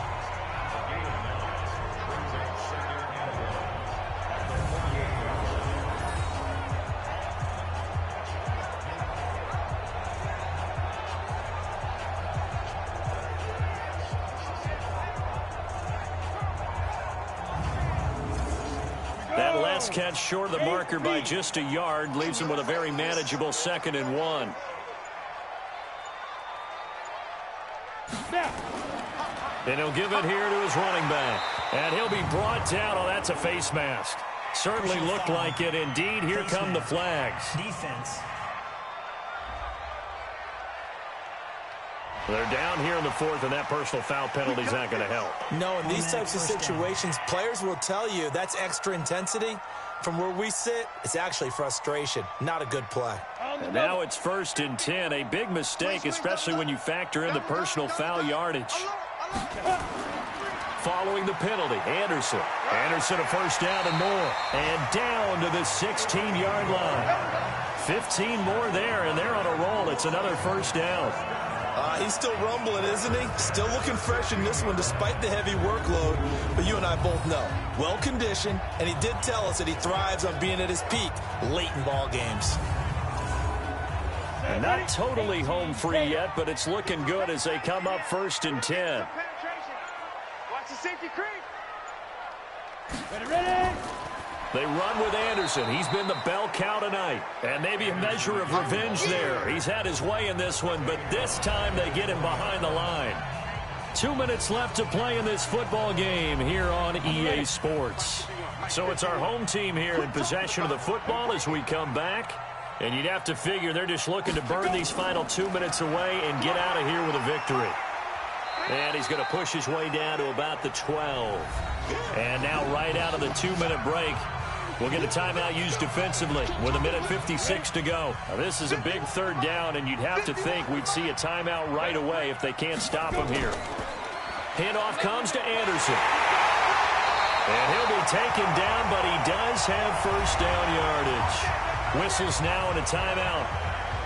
That last catch short of the marker by just a yard leaves him with a very manageable 2nd and 1. And he'll give it here to his running back. And he'll be brought down. Oh, that's a face mask. Certainly looked like it. Indeed, here come the flags. Defense. They're down here in the 4th, and that personal foul penalty is not going to help. No, in these types of situations, players will tell you that's extra intensity. From where we sit, it's actually frustration. Not a good play. And now it's 1st and 10. A big mistake, especially when you factor in the personal foul yardage. Following the penalty, Anderson. Anderson a 1st down and more. And down to the 16-yard line. 15 more there, and they're on a roll. It's another 1st down. He's still rumbling, isn't he? Still looking fresh in this one despite the heavy workload. But you and I both know, well-conditioned, and he did tell us that he thrives on being at his peak late in ball games. And not totally home free yet, but it's looking good as they come up 1st and 10. Watch the safety creep. Ready. They run with Anderson. He's been the bell cow tonight. And maybe a measure of revenge there. He's had his way in this one, but this time they get him behind the line. 2 minutes left to play in this football game here on EA Sports. So it's our home team here in possession of the football as we come back. And you'd have to figure they're just looking to burn these final 2 minutes away and get out of here with a victory. And he's going to push his way down to about the 12. And now right out of the 2-minute break, we'll get a timeout used defensively with 1:56 to go. Now, this is a big 3rd down, and you'd have to think we'd see a timeout right away if they can't stop him here. Handoff comes to Anderson. And he'll be taken down, but he does have 1st down yardage. Whistles now and a timeout.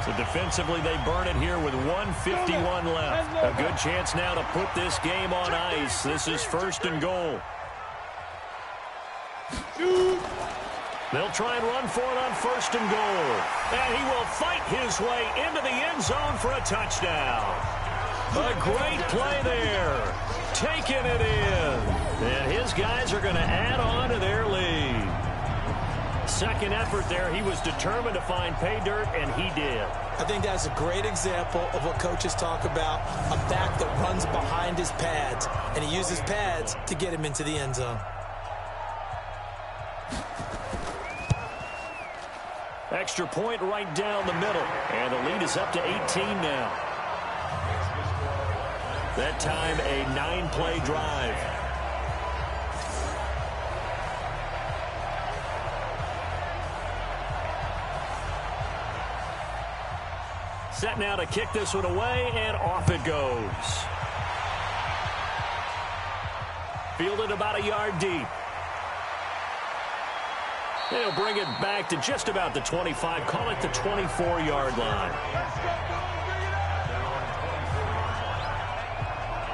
So defensively, they burn it here with 1:51 left. A good chance now to put this game on ice. This is 1st and goal. They'll try and run for it on 1st and goal. And he will fight his way into the end zone for a touchdown. A great play there. Taking it in. And his guys are going to add on to their lead. Second effort there. He was determined to find pay dirt, and he did. I think that's a great example of what coaches talk about, a back that runs behind his pads, and he uses pads to get him into the end zone. Extra point right down the middle. And the lead is up to 18 now. That time a 9-play drive. Set now to kick this one away, and off it goes. Fielded about a yard deep. They'll bring it back to just about the 25. Call it the 24-yard line.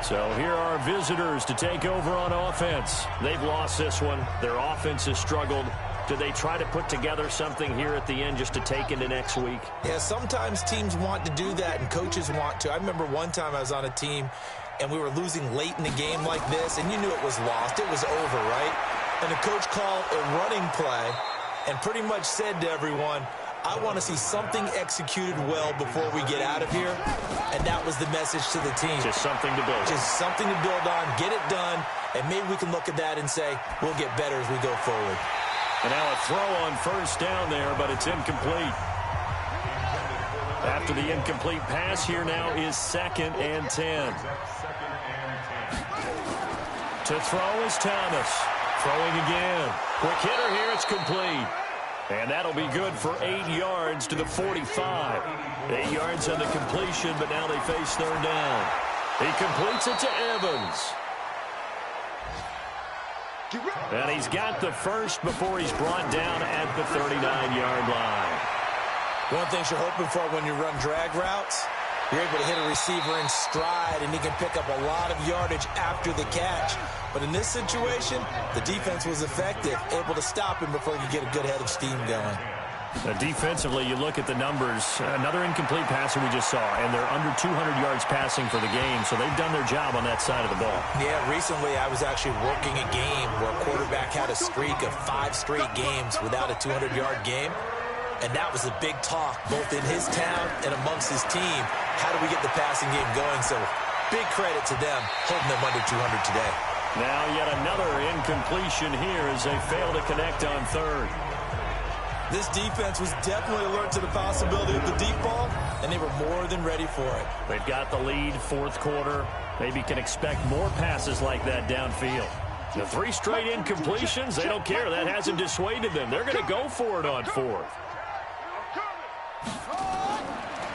So here are visitors to take over on offense. They've lost this one. Their offense has struggled. Do they try to put together something here at the end just to take into next week? Yeah, sometimes teams want to do that and coaches want to. I remember one time I was on a team and we were losing late in the game like this, and you knew it was lost. It was over, right? And the coach called a running play and pretty much said to everyone, I want to see something executed well before we get out of here, and that was the message to the team. Just something to build on. Just something to build on, get it done, and maybe we can look at that and say, we'll get better as we go forward. And now a throw on first down there, but it's incomplete. After the incomplete pass, here now is 2nd and 10. To throw is Thomas. Throwing again. Quick hitter here, it's complete. And that'll be good for 8 yards to the 45. 8 yards on the completion, but now they face 3rd down. He completes it to Evans. And he's got the first before he's brought down at the 39-yard line. One thing you're hoping for when you run drag routes, you're able to hit a receiver in stride, and he can pick up a lot of yardage after the catch. But in this situation, the defense was effective, able to stop him before he could get a good head of steam going. Defensively, you look at the numbers. Another incomplete passer we just saw, and they're under 200 yards passing for the game, so they've done their job on that side of the ball. Yeah, recently I was actually working a game where a quarterback had a streak of 5 straight games without a 200-yard game, and that was a big talk, both in his town and amongst his team. How do we get the passing game going? So big credit to them, holding them under 200 today. Now yet another incompletion here as they fail to connect on 3rd. This defense was definitely alert to the possibility of the deep ball, and they were more than ready for it. They've got the lead, 4th quarter. Maybe can expect more passes like that downfield. The 3 straight incompletions, they don't care. That hasn't dissuaded them. They're going to go for it on 4th.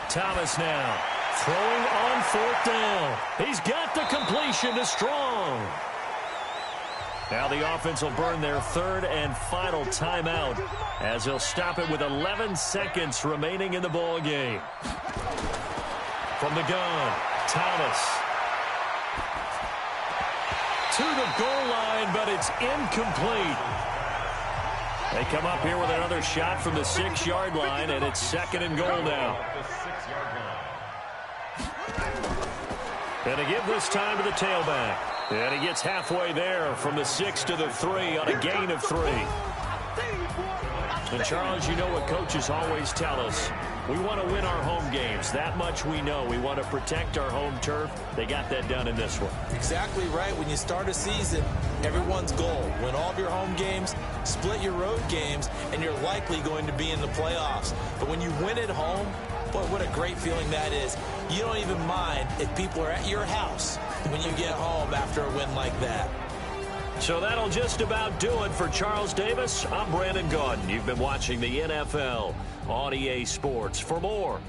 Thomas now throwing on 4th down. He's got the completion to Strong. Now the offense will burn their 3rd and final timeout as they'll stop it with 11 seconds remaining in the ball game. From the gun, Thomas to the goal line, but it's incomplete. They come up here with another shot from the 6-yard line, and it's 2nd and goal now. And to give this time to the tailback. And he gets halfway there from the 6 to the 3 on a gain of 3. And, Charles, you know what coaches always tell us. We want to win our home games. That much we know. We want to protect our home turf. They got that done in this one. Exactly right. When you start a season, everyone's goal, win all of your home games, split your road games, and you're likely going to be in the playoffs. But when you win at home, boy, what a great feeling that is. You don't even mind if people are at your house when you get home after a win like that. So that'll just about do it for Charles Davis. I'm Brandon Gaudin. You've been watching the NFL on EA Sports. For more